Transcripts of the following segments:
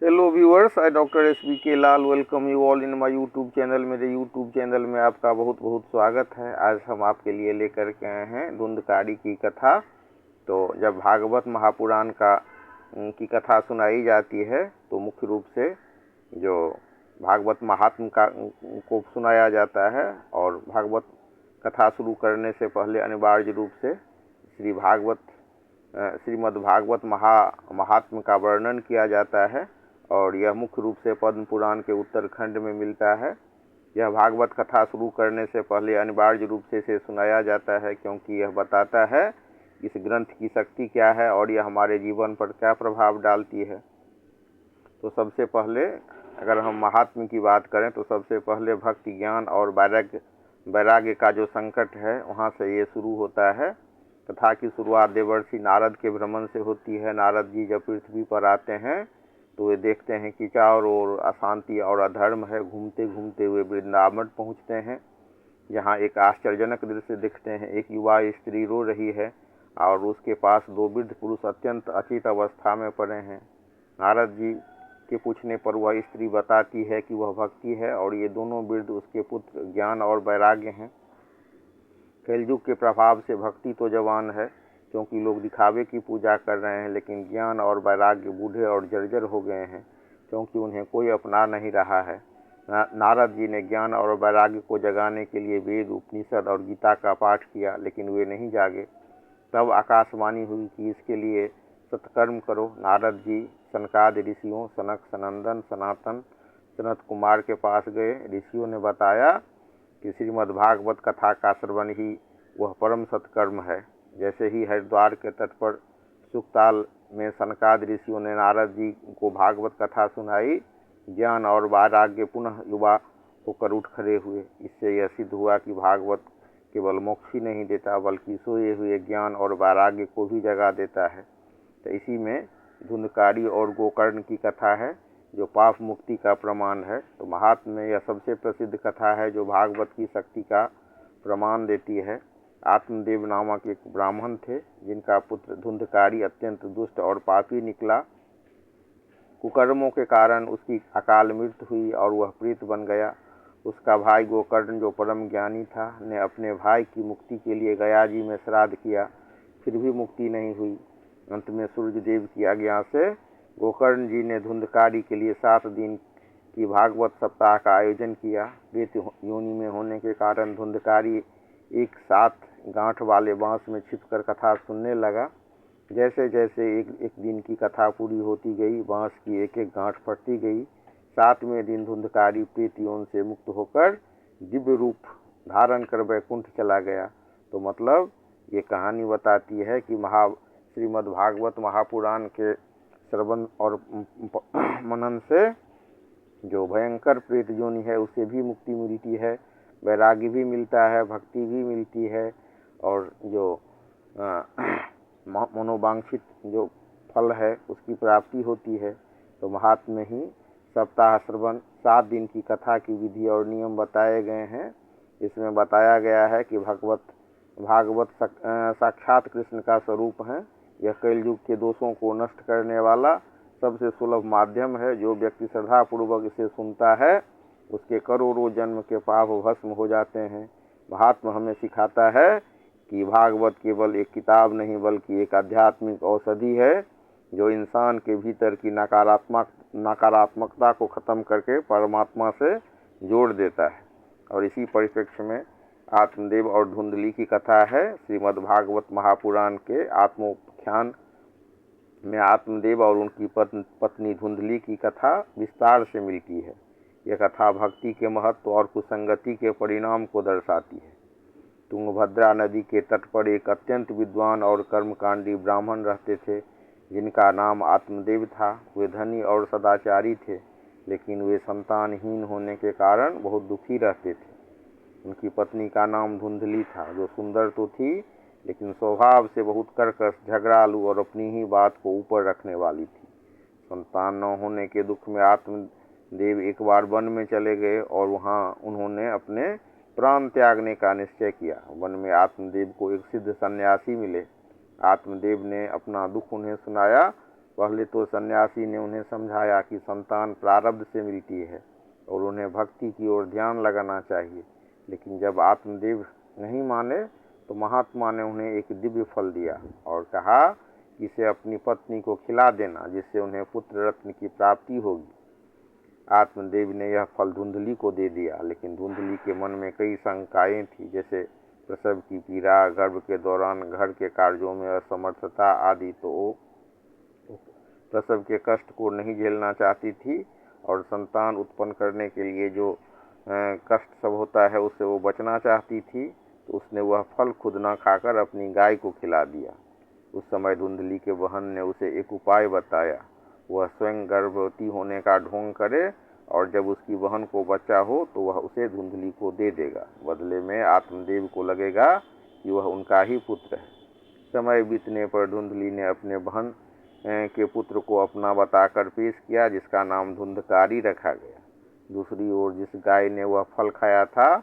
Hello viewers, I doctor SBK Lal welcome you all in my YouTube channel. मेरे YouTube channel में आपका बहुत बहुत स्वागत है। आज हम आपके लिए लेकर के आए हैं धुंधकारी की कथा। तो जब भागवत महापुराण की कथा सुनाई जाती है तो मुख्य रूप से जो भागवत महात्म का को सुनाया जाता है, और भागवत कथा शुरू करने से पहले अनिवार्य रूप से श्रीमद् भागवत महात्म का वर्णन किया जाता है, और यह मुख्य रूप से पद्म पुराण के उत्तरखंड में मिलता है। यह भागवत कथा शुरू करने से पहले अनिवार्य रूप से इसे सुनाया जाता है, क्योंकि यह बताता है इस ग्रंथ की शक्ति क्या है और यह हमारे जीवन पर क्या प्रभाव डालती है। तो सबसे पहले अगर हम महात्म की बात करें तो सबसे पहले भक्ति, ज्ञान और वैराग्य का जो संकट है वहाँ से ये शुरू होता है। कथा की शुरुआत देवर्षि नारद के भ्रमण से होती है। नारद जी जब पृथ्वी पर आते हैं तो वे देखते हैं कि चारों ओर अशांति और अधर्म है। घूमते घूमते हुए वृंदावन पहुंचते हैं, जहां एक आश्चर्यजनक दृश्य दिखते हैं। एक युवा स्त्री रो रही है और उसके पास दो वृद्ध पुरुष अत्यंत अचेत अवस्था में पड़े हैं। नारद जी के पूछने पर वह स्त्री बताती है कि वह भक्ति है और ये दोनों वृद्ध उसके पुत्र ज्ञान और वैराग्य हैं। कलयुग के प्रभाव से भक्ति तो जवान है, क्योंकि लोग दिखावे की पूजा कर रहे हैं, लेकिन ज्ञान और वैराग्य बूढ़े और जर्जर हो गए हैं, क्योंकि उन्हें कोई अपना नहीं रहा है। नारद जी ने ज्ञान और वैराग्य को जगाने के लिए वेद, उपनिषद और गीता का पाठ किया, लेकिन वे नहीं जागे। तब आकाशवाणी हुई कि इसके लिए सत्कर्म करो। नारद जी सनकादि ऋषियों सनक, सनंदन, सनातन, सनत कुमार के पास गए। ऋषियों ने बताया कि श्रीमद् भागवत कथा का श्रवण ही वह परम सत्कर्म है। जैसे ही हरिद्वार के तट पर सुखताल में सनकादि ऋषियों ने नारद जी को भागवत कथा सुनाई, ज्ञान और वैराग्य पुनः युवा होकर उठ खड़े हुए। इससे यह सिद्ध हुआ कि भागवत केवल मोक्ष ही नहीं देता, बल्कि सोए हुए ज्ञान और वैराग्य को भी जगा देता है। तो इसी में धुंधकारी और गोकर्ण की कथा है, जो पाप मुक्ति का प्रमाण है। तो महात्म में यह सबसे प्रसिद्ध कथा है जो भागवत की शक्ति का प्रमाण देती है। आत्मदेव नामक एक ब्राह्मण थे, जिनका पुत्र धुंधकारी अत्यंत दुष्ट और पापी निकला। कुकर्मों के कारण उसकी अकाल मृत्यु हुई और वह प्रेत बन गया। उसका भाई गोकर्ण, जो परम ज्ञानी था, ने अपने भाई की मुक्ति के लिए गया जी में श्राद्ध किया, फिर भी मुक्ति नहीं हुई। अंत में सूर्य देव की आज्ञा से गोकर्ण जी ने धुंधकारी के लिए 7 दिन की भागवत सप्ताह का आयोजन किया। प्रेत योनि में होने के कारण धुंधकारी एक 7 गांठ वाले बांस में छिपकर कथा सुनने लगा। जैसे जैसे एक दिन की कथा पूरी होती गई, बांस की एक एक गांठ फटती गई। 7वें दिन धुंधकारी प्रेत योनि से मुक्त होकर दिव्य रूप धारण कर वैकुंठ चला गया। तो मतलब ये कहानी बताती है कि श्रीमद् भागवत महापुराण के श्रवण और मनन से जो भयंकर प्रेत योनि है उसे भी मुक्ति मिलती है, वैराग्य भी मिलता है, भक्ति भी मिलती है, और जो मनोवांछित जो फल है उसकी प्राप्ति होती है। तो महात्म में ही सप्ताह श्रवण 7 दिन की कथा की विधि और नियम बताए गए हैं। इसमें बताया गया है कि भागवत साक्षात कृष्ण का स्वरूप है। यह कलयुग के दोषों को नष्ट करने वाला सबसे सुलभ माध्यम है। जो व्यक्ति श्रद्धापूर्वक इसे सुनता है, उसके करोड़ों जन्म के पाप भस्म हो जाते हैं। महात्मा हमें सिखाता है कि भागवत केवल एक किताब नहीं, बल्कि एक आध्यात्मिक औषधि है, जो इंसान के भीतर की नकारात्मकता को खत्म करके परमात्मा से जोड़ देता है। और इसी परिप्रेक्ष्य में आत्मदेव और धुंधली की कथा है। श्रीमद् भागवत महापुराण के आत्मोपाख्यान में आत्मदेव और उनकी पत्नी धुंधली की कथा विस्तार से मिलती है। यह कथा भक्ति के महत्व और कुसंगति के परिणाम को दर्शाती है। तुंगभद्रा नदी के तट पर एक अत्यंत विद्वान और कर्मकांडी ब्राह्मण रहते थे, जिनका नाम आत्मदेव था। वे धनी और सदाचारी थे, लेकिन वे संतानहीन होने के कारण बहुत दुखी रहते थे। उनकी पत्नी का नाम धुंधली था, जो सुंदर तो थी, लेकिन स्वभाव से बहुत कर्कश, झगड़ालू और अपनी ही बात को ऊपर रखने वाली थी। संतान न होने के दुख में आत्मदेव एक बार वन में चले गए और वहां उन्होंने अपने प्राण त्यागने का निश्चय किया। वन में आत्मदेव को एक सिद्ध सन्यासी मिले। आत्मदेव ने अपना दुख उन्हें सुनाया पहले तो सन्यासी ने उन्हें समझाया कि संतान प्रारब्ध से मिलती है और उन्हें भक्ति की ओर ध्यान लगाना चाहिए, लेकिन जब आत्मदेव नहीं माने तो महात्मा ने उन्हें एक दिव्य फल दिया और कहा कि इसे अपनी पत्नी को खिला देना, जिससे उन्हें पुत्र रत्न की प्राप्ति होगी। आत्मदेव ने यह फल धुंधली को दे दिया, लेकिन धुंधली के मन में कई शंकाएं थी, जैसे प्रसव की पीड़ा, गर्भ के दौरान घर के कार्यों में असमर्थता आदि। तो प्रसव के कष्ट को नहीं झेलना चाहती थी और संतान उत्पन्न करने के लिए जो कष्ट सब होता है उससे वो बचना चाहती थी। तो उसने वह फल खुद न खाकर अपनी गाय को खिला दिया। उस समय धुंधली के बहन ने उसे एक उपाय बताया। वह स्वयं गर्भवती होने का ढोंग करे और जब उसकी बहन को बच्चा हो तो वह उसे धुंधली को दे देगा। बदले में आत्मदेव को लगेगा कि वह उनका ही पुत्र है। समय बीतने पर धुंधली ने अपने बहन के पुत्र को अपना बताकर पेश किया, जिसका नाम धुंधकारी रखा गया। दूसरी ओर जिस गाय ने वह फल खाया था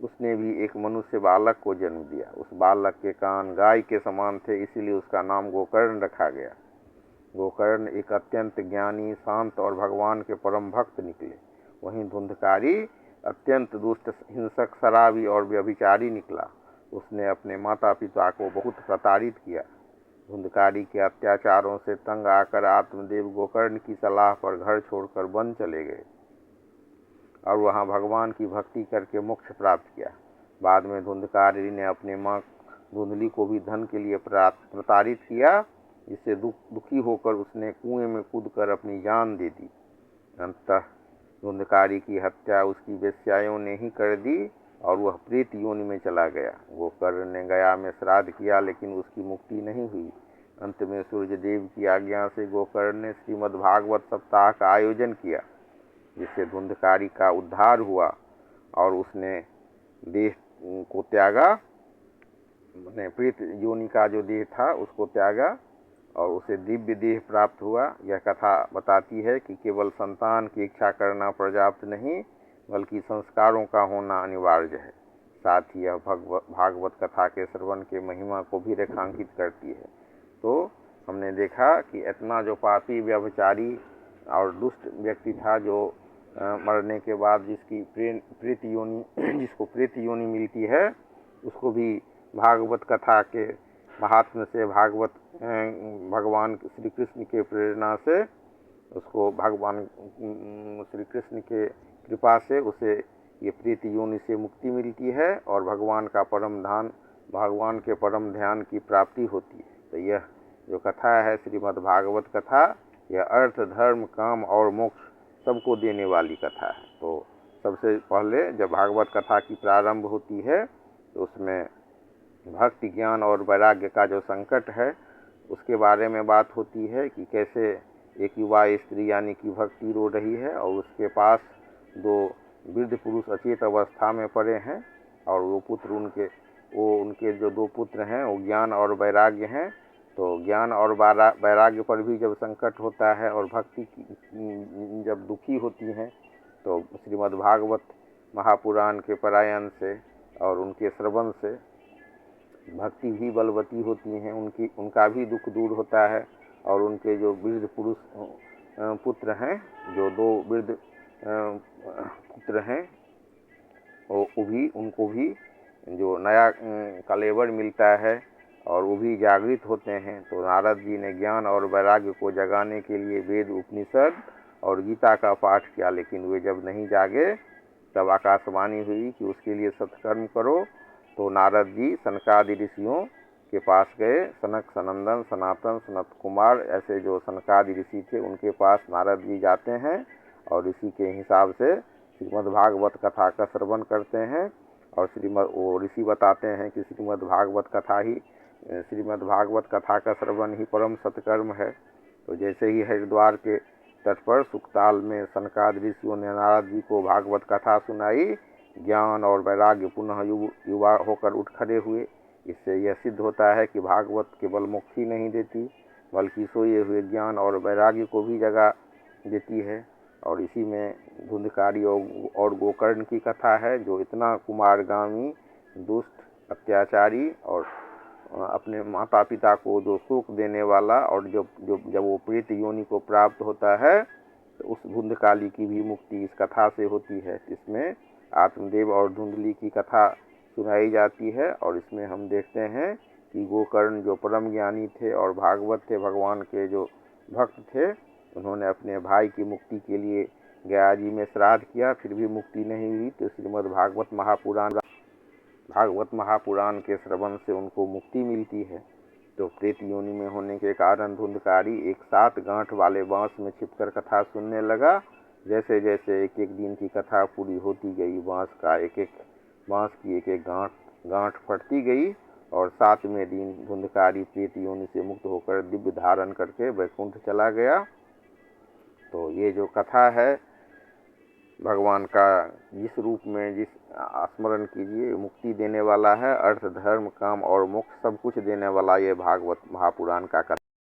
उसने भी एक मनुष्य बालक को जन्म दिया। उस बालक के कान गाय के समान थे, इसीलिए उसका नाम गोकर्ण रखा गया। गोकर्ण एक अत्यंत ज्ञानी, शांत और भगवान के परम भक्त निकले। वहीं धुंधकारी अत्यंत दुष्ट, हिंसक, शराबी और व्यभिचारी निकला। उसने अपने माता पिता को बहुत प्रताड़ित किया। धुंधकारी के अत्याचारों से तंग आकर आत्मदेव गोकर्ण की सलाह पर घर छोड़कर वन चले गए और वहां भगवान की भक्ति करके मोक्ष प्राप्त किया। बाद में धुंधकारी ने अपनी मां धुंधली को भी धन के लिए प्रताड़ित किया, जिससे दुखी होकर उसने कुएं में कूदकर अपनी जान दे दी। अंततः धुंधकारी की हत्या उसकी वेश्याओं ने ही कर दी और वह प्रेत योनि में चला गया। गोकर्ण ने गया में श्राद्ध किया, लेकिन उसकी मुक्ति नहीं हुई। अंत में सूर्यदेव की आज्ञा से गोकर्ण ने श्रीमद् भागवत सप्ताह का आयोजन किया, जिससे धुंधकारी का उद्धार हुआ और उसने देह को त्यागा, प्रेत योनि का जो देह था उसको त्यागा और उसे दिव्य देह प्राप्त हुआ। यह कथा बताती है कि केवल संतान की इच्छा करना पर्याप्त नहीं, बल्कि संस्कारों का होना अनिवार्य है। साथ ही यह भागवत कथा के श्रवण के महिमा को भी रेखांकित करती है। तो हमने देखा कि इतना जो पापी, व्यभिचारी और दुष्ट व्यक्ति था, जो मरने के बाद जिसको प्रेत योनि मिलती है, उसको भी भागवत कथा के महात्म्य से, भगवान श्री कृष्ण के प्रेरणा से, उसको भगवान श्री कृष्ण के कृपा से उसे ये प्रेत योनि से मुक्ति मिलती है और भगवान के परम ध्यान की प्राप्ति होती है। तो यह जो कथा है श्रीमद् भागवत कथा, यह अर्थ, धर्म, काम और मोक्ष सबको देने वाली कथा है। तो सबसे पहले जब भागवत कथा की प्रारंभ होती है तो उसमें भक्ति, ज्ञान और वैराग्य का जो संकट है उसके बारे में बात होती है कि कैसे एक युवा स्त्री यानी कि भक्ति रो रही है और उसके पास दो वृद्ध पुरुष अचेत अवस्था में पड़े हैं और उनके जो दो पुत्र हैं वो ज्ञान और वैराग्य हैं। तो ज्ञान और वैराग्य पर भी जब संकट होता है और भक्ति की जब दुखी होती हैं तो श्रीमद् भागवत महापुराण के पारायण से और उनके श्रवण से भक्ति भी बलवती होती हैं, उनका भी दुख दूर होता है और उनके जो वृद्ध पुरुष पुत्र हैं, जो दो वृद्ध पुत्र हैं, उनको भी जो नया कलेवर मिलता है और वो भी जागृत होते हैं। तो नारद जी ने ज्ञान और वैराग्य को जगाने के लिए वेद, उपनिषद और गीता का पाठ किया, लेकिन वे जब नहीं जागे तब आकाशवाणी हुई कि उसके लिए सत्कर्म करो। तो नारद जी सनकादि ऋषियों के पास गए। सनक, सनंदन, सनातन, सनत कुमार ऐसे जो सनकादि ऋषि थे उनके पास नारद जी जाते हैं और ऋषि के हिसाब से श्रीमद् भागवत कथा का श्रवण करते हैं और वो ऋषि बताते हैं कि श्रीमद् भागवत कथा का श्रवण ही परम सत्कर्म है। तो जैसे ही हरिद्वार के तट पर सुखताल में सनकादि ऋषियों ने नारद जी को भागवत कथा सुनाई, ज्ञान और वैराग्य पुनः युवा होकर उठ खड़े हुए। इससे यह सिद्ध होता है कि भागवत केवल मोक्ष ही नहीं देती, बल्कि सोए हुए ज्ञान और वैराग्य को भी जगा देती है। और इसी में धुंधकारी और गोकर्ण की कथा है, जो इतना कुमारगामी, दुष्ट, अत्याचारी और अपने माता पिता को जो शोक देने वाला, और जब वो प्रेत योनि को प्राप्त होता है तो उस धुंधकाली की भी मुक्ति इस कथा से होती है। इसमें आत्मदेव और धुंधली की कथा सुनाई जाती है, और इसमें हम देखते हैं कि गोकर्ण जो परम ज्ञानी थे और भागवत थे, भगवान के जो भक्त थे, उन्होंने अपने भाई की मुक्ति के लिए गया जी में श्राद्ध किया, फिर भी मुक्ति नहीं हुई। तो श्रीमद् भागवत महापुराण के श्रवण से उनको मुक्ति मिलती है। तो प्रेत योनि में होने के कारण धुंधकारी एक 7 गांठ वाले बांस में छिपकर कथा सुनने लगा। जैसे जैसे एक एक दिन की कथा पूरी होती गई, बांस की एक एक गांठ फटती गई, और 7वें दिन धुंधकारी प्रेत योनि से मुक्त होकर दिव्य धारण करके वैकुंठ चला गया। तो ये जो कथा है भगवान का जिस रूप में जिस स्मरण कीजिए, मुक्ति देने वाला है, अर्थ धर्म काम और मोक्ष सब कुछ देने वाला ये भागवत महापुराण का कथा।